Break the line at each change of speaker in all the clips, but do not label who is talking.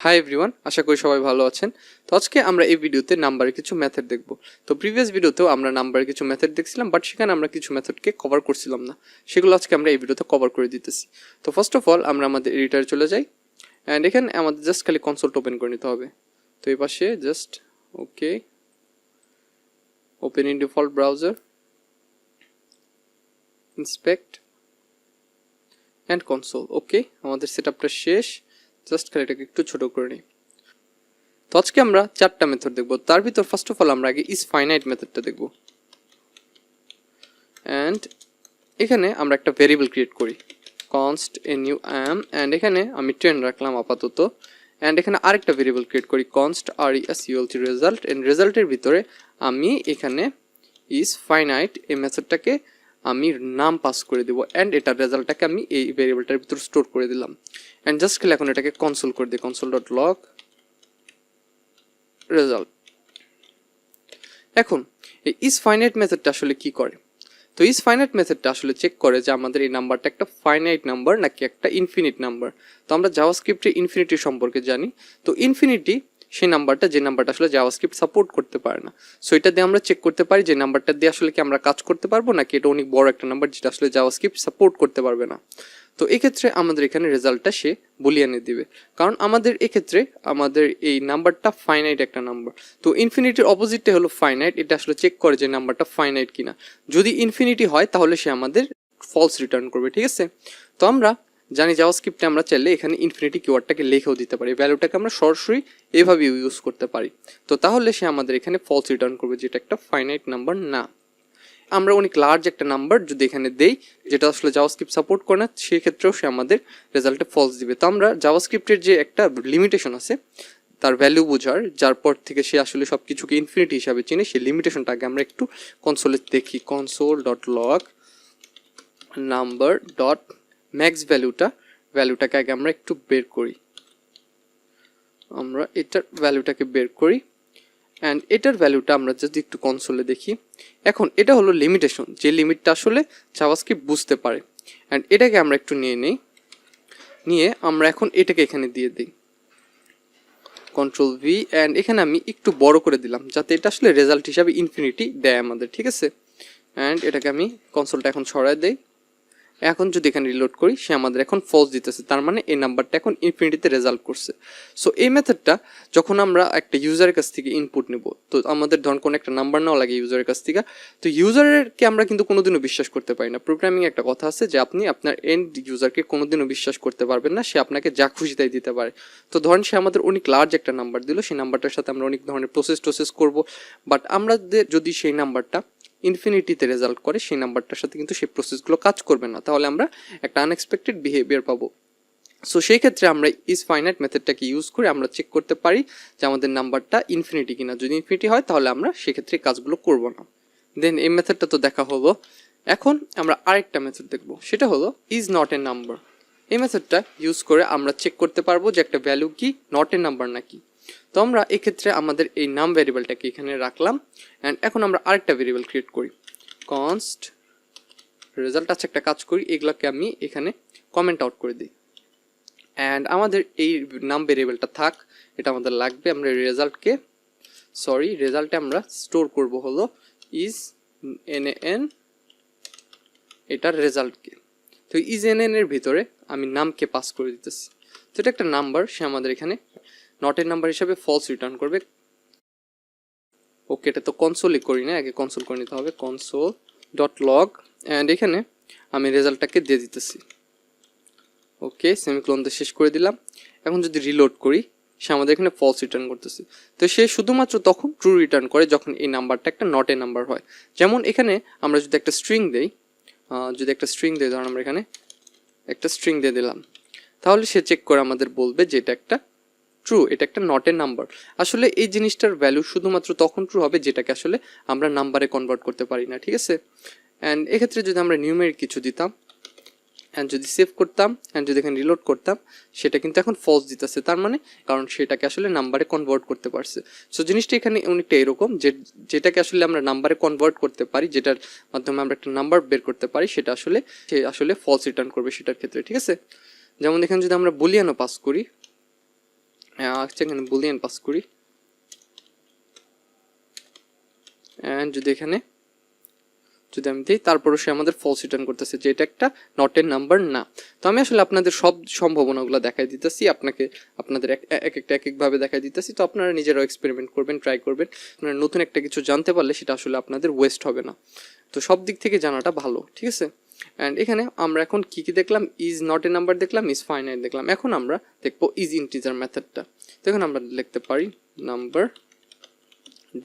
Hi everyone, আশা করি সবাই ভালো আছেন। তো আজকে আমরা এই ভিডিওতে নাম্বারের কিছু মেথড দেখব। তো প্রিভিয়াস ভিডিওতেও আমরা নাম্বারের কিছু মেথড দেখছিলাম, বাট সেখানে আমরা কিছু মেথডকে কভার করছিলাম না, সেগুলো আজকে আমরা এই ভিডিওতে কভার করে দিতেছি। তো ফার্স্ট অফ অল আমরা আমাদের এডিটারে চলে যাই, অ্যান্ড এখানে আমাদের জাস্ট খালি কনসোলটা ওপেন করে নিতে হবে। তো এই পাশে just okay, open in default browser, inspect and console. Okay, আমাদের সেটআপটা শেষ। জাস্ট খালি এটাকে একটু ছোট করে নিই। তো আজকে আমরা চারটা মেথড দেখব। তার ভিতর ফার্স্ট অফ অল আমরা আগে isFinite মেথডটা দেখব, অ্যান্ড এখানে আমরা একটা ভেরিয়েবল ক্রিয়েট করি, const num, অ্যান্ড এখানে আমি 10 রাখলাম আপাতত, অ্যান্ড এখানে আরেকটা ভেরিয়েবল ক্রিয়েট করি const result, এন্ড রেজাল্টের ভিতরে আমি এখানে isFinite এই মেথডটাকে আমি নাম পাস করে দেব, অ্যান্ড এটার রেজাল্টটাকে আমি এই ভেরিয়েবলটার ভিতর স্টোর করে দিলাম। অ্যান্ড জাস্ট খেলে এখন এটাকে কনসোল করে দিই, console.log রেজাল্ট। এখন এই isFinite মেথডটা আসলে কি করে? তো isFinite মেথডটা আসলে চেক করে যে আমাদের এই নাম্বারটা একটা ফাইনাইট নাম্বার নাকি একটা ইনফিনিট নাম্বার। তো আমরা জাভাস্ক্রিপ্টে ইনফিনিটি সম্পর্কে জানি। তো ইনফিনিটি সেই নাম্বারটা যে নাম্বারটা আসলে জাভাস্ক্রিপ্ট সাপোর্ট করতে পারে না। সো এটা দিয়ে আমরা চেক করতে পারি যে নাম্বারটা দিয়ে আসলে কি আমরা কাজ করতে পারবো নাকি এটা অনেক বড় একটা নাম্বার যেটা আসলে জাভাস্ক্রিপ্ট সাপোর্ট করতে পারবে না। তো এক্ষেত্রে আমাদের এখানে রেজাল্টটা সে বুলিয়ানে দিবে, কারণ আমাদের এক্ষেত্রে আমাদের এই নাম্বারটা ফাইনাইট একটা নাম্বার। তো ইনফিনিটির অপোজিটটা হলো ফাইনাইট, এটা আসলে চেক করে যে নাম্বারটা ফাইনাইট কিনা। যদি ইনফিনিটি হয় তাহলে সে আমাদের ফলস রিটার্ন করবে, ঠিক আছে। তো আমরা জানি জাভাস্ক্রিপ্টে আমরা চাইলে এখানে ইনফিনিটি কিওয়ার্ডটাকে লিখেও দিতে পারি, ভ্যালুটাকে আমরা সরাসরি এভাবে ইউজ করতে পারি। তো তাহলে সে আমাদের এখানে ফলস রিটার্ন করবে, যেটা একটা ফাইনাইট নাম্বার না। আমরা অনেক লার্জ একটা নাম্বার যদি এখানে দেই যেটা আসলে জাভাস্ক্রিপ্ট সাপোর্ট করে না, সেক্ষেত্রেও সে আমাদের রেজাল্টে ফলস দিবে। তো আমরা জাভাস্ক্রিপ্টের যে একটা লিমিটেশন আছে তার ভ্যালু বোঝার, যার পর থেকে সে আসলে সব কিছুকে ইনফিনিটি হিসাবে চিনে, সেই লিমিটেশনটা আগে আমরা একটু কনসোলে দেখি। console.log নাম্বার ডট ম্যাক্স ভ্যালুটাকে আগে আমরা একটু বের করি, আমরা এটার ভ্যালুটাকে বের করি, অ্যান্ড এটার ভ্যালুটা আমরা যদি একটু কনসোলে দেখি, এখন এটা হলো লিমিটেশন, যে লিমিটটা আসলে জাভাস্ক্রিপ্ট বুঝতে পারে। অ্যান্ড এটাকে আমরা একটু নিয়ে আমরা এখন এটাকে এখানে দিয়ে দিই Ctrl+V, অ্যান্ড এখানে আমি একটু বড় করে দিলাম যাতে এটা আসলে রেজাল্ট হিসাবে ইনফিনিটি দেয় আমাদের, ঠিক আছে। অ্যান্ড এটাকে আমি কনসোলটা এখন সরায় দেই। এখন যদি এখানে রিলোড করি, সে আমাদের এখন ফলস দিতেছে, তার মানে এই নাম্বারটা এখন ইনফিনিটিতে রেজাল্ট করছে। সো এই মেথডটা যখন আমরা একটা ইউজারের কাছ থেকে ইনপুট নেব, তো আমাদের ধরুন কোনো একটা নাম্বার নেওয়া লাগে ইউজারের কাছ থেকে, তো ইউজারকে আমরা কিন্তু কোনোদিনও বিশ্বাস করতে পারি না। প্রোগ্রামিং একটা কথা আছে যে আপনি আপনার এন্ড ইউজারকে কোনোদিনও বিশ্বাস করতে পারবেন না, সে আপনাকে যা খুশি তাই দিতে পারে। তো ধরেন সে আমাদের অনেক লার্জ একটা নাম্বার দিল, সেই নাম্বারটার সাথে আমরা অনেক ধরনের প্রসেস করবো, বাট আমরা যদি সেই নাম্বারটা ইনফিনিটিতে রেজাল্ট করে, সেই নাম্বারটার সাথে কিন্তু সেই প্রসেসগুলো কাজ করবে না, তাহলে আমরা একটা আনএক্সপেক্টেড বিহেভিয়ার পাবো। সো সেই ক্ষেত্রে আমরা isFinite মেথডটাকে ইউজ করে আমরা চেক করতে পারি যে আমাদের নাম্বারটা ইনফিনিটি কিনা। যদি ইনফিনিটি হয় তাহলে আমরা সেক্ষেত্রে কাজগুলো করব না। দেন এই মেথডটা তো দেখা হলো, এখন আমরা আরেকটা মেথড দেখব, সেটা হলো isNotANumber। এই মেথডটা ইউজ করে আমরা চেক করতে পারবো যে একটা ভ্যালু কি নট এ নাম্বার নাকি। তো আমরা এক্ষেত্রে আমাদের এই নাম ভ্যারিয়েবলটাকে এখানে রাখলাম, অ্যান্ড এখন আমরা আরেকটা ভ্যারিয়েবল ক্রিয়েট করি const রেজাল্ট। আছে একটা কাজ করি, এগুলোকে আমি এখানে কমেন্ট আউট করে দিই, অ্যান্ড আমাদের এই নাম ভ্যারিয়েবলটা থাক, এটা আমাদের লাগবে। আমরা রেজাল্টে আমরা স্টোর করব হলো isNaN এটার রেজাল্টকে। তো isNaN এর ভিতরে আমি নামকে পাস করে দিতেছি। তো এটা একটা নাম্বার, সে আমাদের এখানে নট এর নাম্বার হিসাবে ফলস রিটার্ন করবে। ওকে, এটা তো কনসোলে করি না, আগে কনসোল করে নিতে হবে, console.log, অ্যান্ড এখানে আমি রেজাল্টটাকে দিয়ে দিতেছি। ওকে, সেমিকোলন দিয়ে শেষ করে দিলাম। এখন যদি রিলোড করি, সে আমাদের এখানে ফলস রিটার্ন করতেছে। তো সে শুধুমাত্র তখন ট্রু রিটার্ন করে যখন এই নাম্বারটা একটা নট এ নাম্বার হয়। যেমন এখানে আমরা যদি একটা স্ট্রিং দেই, ধরুন আমরা এখানে একটা স্ট্রিং দিয়ে দিলাম, তাহলে সে চেক করে আমাদের বলবে যে এটা একটা ট্রু, এটা একটা নট এ নাম্বার। আসলে এই জিনিসটার ভ্যালু শুধুমাত্র তখন ট্রু হবে যেটাকে আসলে আমরা নাম্বারে কনভার্ট করতে পারি না, ঠিক আছে। অ্যান্ড এক্ষেত্রে যদি আমরা নিউমেরিক কিছু দিতাম, অ্যান্ড যদি সেভ করতাম, অ্যান্ড যদি এখানে রিলোড করতাম, সেটা কিন্তু এখন ফলস দিতেছে, তার মানে কারণ সেটাকে আসলে নাম্বারে কনভার্ট করতে পারছে। সো জিনিসটা এখানে অনেকটা এরকম, যেটাকে আসলে আমরা নাম্বারে কনভার্ট করতে পারি, যেটার মাধ্যমে আমরা একটা নাম্বার বের করতে পারি, সেটা আসলে ফলস রিটার্ন করবে সেটার ক্ষেত্রে, ঠিক আছে। যেমন এখানে যদি আমরা বুলিয়ানও পাস করি, আচ্ছা এখানে বুলিয়ান পাস করি, এন্ড যদি এখানে যদি আমি দিই তারপরে সে আমাদের ফলস রিটার্ন করতেছে যে এটা একটা নট এ নাম্বার না। তো আমি আসলে আপনাদের সব সম্ভাবনাগুলো দেখাই দিতেছি, আপনাদের এক একটা এক একভাবে দেখাই দিতেছি। তো আপনারা নিজেরাও এক্সপেরিমেন্ট করবেন, ট্রাই করবেন। আপনারা নতুন একটা কিছু জানতে পারলে সেটা আসলে আপনাদের ওয়েস্ট হবে না। তো সব দিক থেকে জানাটা ভালো, ঠিক আছে। অ্যান্ড এখানে আমরা এখন কি কি দেখলাম, ইজ নট এ নাম্বার দেখলাম, ইজ ফাইনাইট দেখলাম। এখন আমরা দেখবো ইজ ইন্টিজার মেথডটা। তো এখন আমরা লিখতে পারি নাম্বার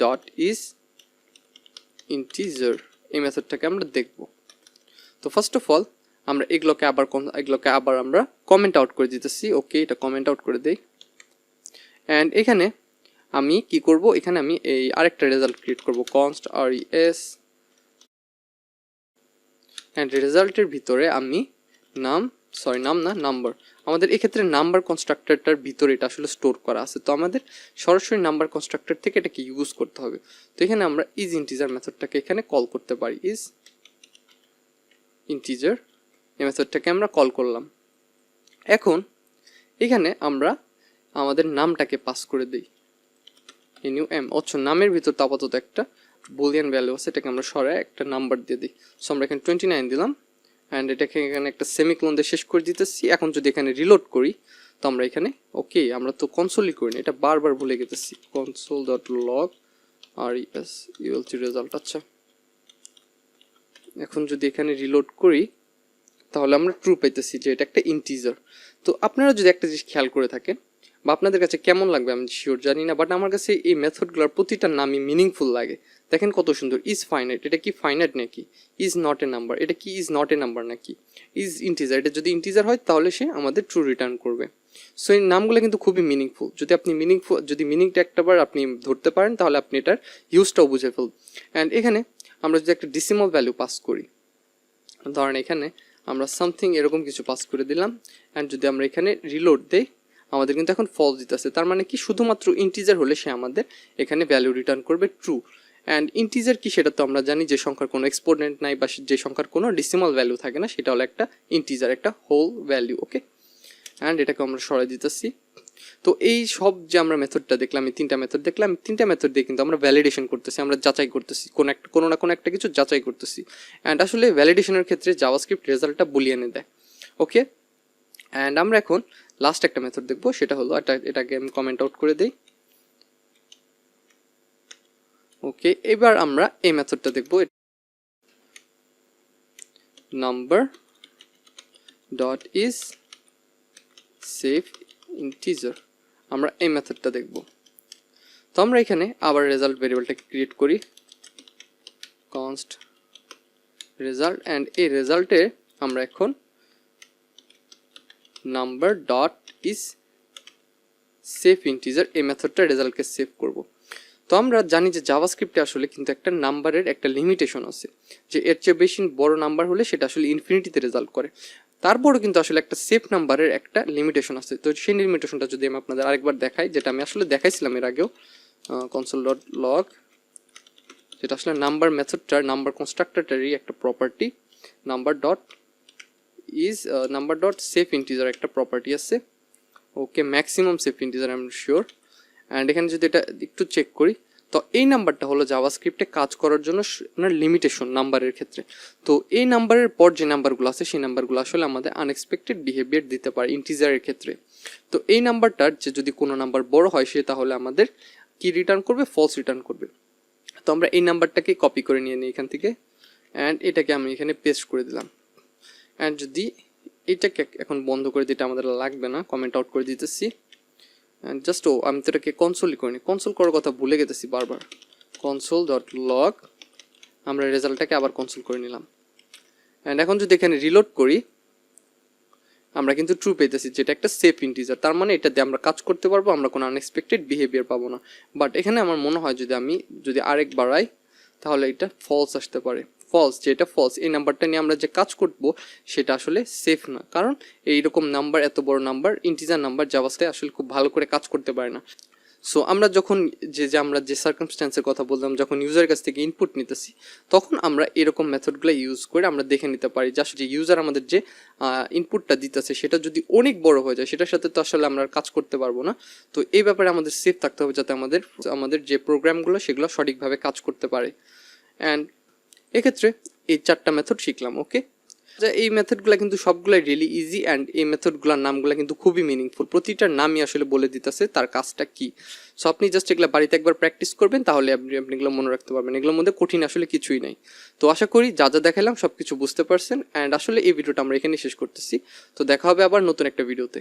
ডট ইজ ইন্টিজার, এই মেথডটাকে আমরা দেখব। তো ফার্স্ট অফ অল আমরা এগুলোকে আবার আমরা কমেন্ট আউট করে দিতেছি। ওকে, এটা কমেন্ট আউট করে দেই। অ্যান্ড এখানে আমি কি করব, এখানে আমি এই আরেকটা রেজাল্ট ক্রিয়েট করব, কনস্ট res, অ্যান্ড রেজাল্টের ভিতরে আমি নাম্বার, আমাদের এক্ষেত্রে নাম্বার কনস্ট্রাক্টরটার ভিতরে এটা আসলে স্টোর করা আছে। তো আমাদের সরাসরি নাম্বার কনস্ট্রাক্টর থেকে এটাকে ইউজ করতে হবে। তো এখানে আমরা ইজ ইন্টিজার মেথডটাকে এখানে কল করতে পারি, ইজ ইন্টিজার এই মেথডটাকে আমরা কল করলাম। এখন এখানে আমরা আমাদের নামটাকে পাস করে দিই, নিউ এম। আচ্ছা, নামের ভিতর তো আপাতত একটা বুলিয়ান ভ্যালু আছে, এটাকে আমরা সরায় একটা নাম্বার দিয়ে দিই। সো আমরা এখানে 29 দিলাম, অ্যান্ড এটাকে এখানে একটা সেমিকোলন দিয়ে শেষ করে দিতেছি। এখন যদি এখানে রিলোড করি তো আমরা এখানে ওকে, আমরা তো কনসোলই করিনি, এটা বারবার ভুলে গেতেছি, console dot log res ULC result. আচ্ছা, এখন যদি এখানে রিলোড করি তাহলে আমরা ট্রু পাইতেছি যে এটা একটা ইন্টিজার। তো আপনারা যদি একটা জিনিস খেয়াল করে থাকেন, বা আপনাদের কাছে কেমন লাগবে আমি শিওর জানি না, বাট আমার কাছে এই মেথডগুলোর প্রতিটা নামই মিনিংফুল লাগে। দেখেন কত সুন্দর, ইজ ফাইনাইট, এটা কি ফাইনাইট নাকি? ইজ নট এ নাম্বার, এটা কি ইজ নট এ নাম্বার নাকি? ইজ ইন্টিজার, এটা যদি ইন্টিজার হয় তাহলে সে আমাদের ট্রু রিটার্ন করবে। সো এই নামগুলো কিন্তু খুবই মিনিংফুল। যদি মিনিংটা একটাবার আপনি ধরতে পারেন তাহলে আপনি এটার ইউজটাও বুঝে ফেলবেন। অ্যান্ড এখানে আমরা যদি একটা ডিসিমাল ভ্যালু পাস করি, ধরেন এখানে আমরা সামথিং এরকম কিছু পাস করে দিলাম, অ্যান্ড যদি আমরা এখানে রিলোড দেই আমাদের কিন্তু এখন ফলস দিতেছে। তার মানে কি, শুধুমাত্র ইন্টিজার হলে সে আমাদের এখানে ভ্যালু রিটার্ন করবে ট্রু। অ্যান্ড ইন্টিজার কি সেটা তো আমরা জানি, যে সংখ্যার কোনো এক্সপোনেন্ট নাই বা যে সংখ্যার কোনো ডিসিমাল ভ্যালু থাকে না, সেটা হলো একটা ইন্টিজার, একটা হোল ভ্যালু। ওকে, অ্যান্ড এটাকে আমরা সরাই দিতেছি। তো এই সব যে আমরা মেথডটা দেখলাম, এই তিনটা মেথড দেখলাম, তিনটা মেথড দিয়ে কিন্তু আমরা ভ্যালিডেশন করতেছি, আমরা যাচাই করতেছি, কোনো না কোনো একটা কিছু যাচাই করতেছি। অ্যান্ড আসলে ভ্যালিডেশনের ক্ষেত্রে জাভাস্ক্রিপ্ট রেজাল্টটা বুলিয়ানে দেয়। ওকে, অ্যান্ড আমরা এখন লাস্ট একটা মেথড দেখবো, সেটা হলো এটাকে আমি কমেন্ট আউট করে দিই। ওকে, এবার আমরা এই মেথডটা দেখবো, number dot is safe integer, আমরা এই মেথডটা দেখব। তো আমরা এখানে আবার রেজাল্ট ভেরিয়েবলটাকে ক্রিয়েট করি, কনস্ট রেজাল্ট, অ্যান্ড এই রেজাল্টে আমরা এখন number dot is safe integer এই মেথডটা রেজাল্টকে সেভ করব। তো আমরা জানি যে জাভাস্ক্রিপ্টে আসলে কিন্তু একটা নাম্বারের একটা লিমিটেশন আছে, যে এর চেয়ে বেশি বড় নাম্বার হলে সেটা আসলে ইনফিনিটিতে রেজাল্ট করে। তারপরও কিন্তু আসলে একটা সেফ নাম্বারের একটা লিমিটেশন আছে। তো সেই লিমিটেশনটা যদি আমি আপনাদের আরেকবার দেখাই, যেটা আমি আসলে দেখাইছিলাম এর আগেও, কনসোল ডট লগ, যেটা আসলে নাম্বার মেথডটার, নাম্বার কনস্ট্রাক্টরটারই একটা property, number dot safe integer একটা প্রপার্টি আছে। Okay, maximum safe integer I am sure. And এখানে যদি এটা একটু চেক করি, তো এই নাম্বারটা হলো জাভাস্ক্রিপ্টে কাজ করার জন্য আপনার লিমিটেশন নাম্বারের ক্ষেত্রে। তো এই নাম্বারের পর যে নাম্বারগুলো আছে সেই নাম্বারগুলো আসলে আমাদের আনএক্সপেক্টেড বিহেভিয়ার দিতে পারে ইন্টিজারের ক্ষেত্রে। তো এই নাম্বারটার যে যদি কোনো নাম্বার বড় হয় সে তাহলে আমাদের কি রিটার্ন করবে, ফলস রিটার্ন করবে। তো আমরা এই নাম্বারটাকে কপি করে নিয়ে নিই এখান থেকে, অ্যান্ড এটাকে আমি এখানে পেস্ট করে দিলাম। অ্যান্ড যদি এটাকে এখন বন্ধ করে দিতে আমাদের লাগবে না, কমেন্ট আউট করে দিতেছি। অ্যান্ড জাস্ট আমি তো এটাকে কনসোলই করিনি, কনসোল করার কথা ভুলে গেতেছি বারবার, কনসোল ডট লগ, আমরা রেজাল্টটাকে আবার কনসোল করে নিলাম। অ্যান্ড এখন যদি এখানে রিলোড করি আমরা কিন্তু ট্রু পেতেছি, যেটা একটা সেফ ইন্টিজার। তার মানে এটা দিয়ে আমরা কাজ করতে পারবো, আমরা কোনো আনএক্সপেক্টেড বিহেভিয়ার পাবো না। বাট এখানে আমার মনে হয় যদি আরেক বাড়াই তাহলে এটা ফলস আসতে পারে। ফলস, যেটা ফলস, এই নাম্বারটা নিয়ে আমরা যে কাজ করবো সেটা আসলে সেফ না, কারণ এইরকম নাম্বার, এত বড় নাম্বার, ইন্টিজার নাম্বার জাভাতে আসলে খুব ভালো করে কাজ করতে পারে না। সো আমরা যখন আমরা যে সার্কামস্ট্যান্সের কথা বললাম, যখন ইউজারের কাছ থেকে ইনপুট নিতেছি, তখন আমরা এরকম মেথডগুলো ইউজ করে আমরা দেখে নিতে পারি যে আসলে যে ইউজার আমাদের যে ইনপুটটা দিতেছে সেটা যদি অনেক বড় হয়ে যায়, সেটার সাথে তো আসলে আমরা কাজ করতে পারবো না। তো এই ব্যাপারে আমাদের সেফ থাকতে হবে যাতে আমাদের যে প্রোগ্রামগুলো সেগুলো সঠিকভাবে কাজ করতে পারে। অ্যান্ড এক্ষেত্রে এই 4টা মেথড শিখলাম। ওকে, এই মেথডগুলো কিন্তু সবগুলাই রিয়েলি ইজি, অ্যান্ড এই মেথডগুলোর নামগুলো কিন্তু খুবই মিনিংফুল। প্রতিটার নামই আসলে বলে দিতেছে তার কাজটা কি। সো আপনি জাস্ট এগুলো বাড়িতে একবার প্র্যাকটিস করবেন, তাহলে আপনি এগুলো মনে রাখতে পারবেন। এগুলোর মধ্যে কঠিন আসলে কিছুই নাই। তো আশা করি যা দেখালাম সব কিছু বুঝতে পারছেন, অ্যান্ড আসলে এই ভিডিওটা আমরা এখানেই শেষ করতেছি। তো দেখা হবে আবার নতুন একটা ভিডিওতে।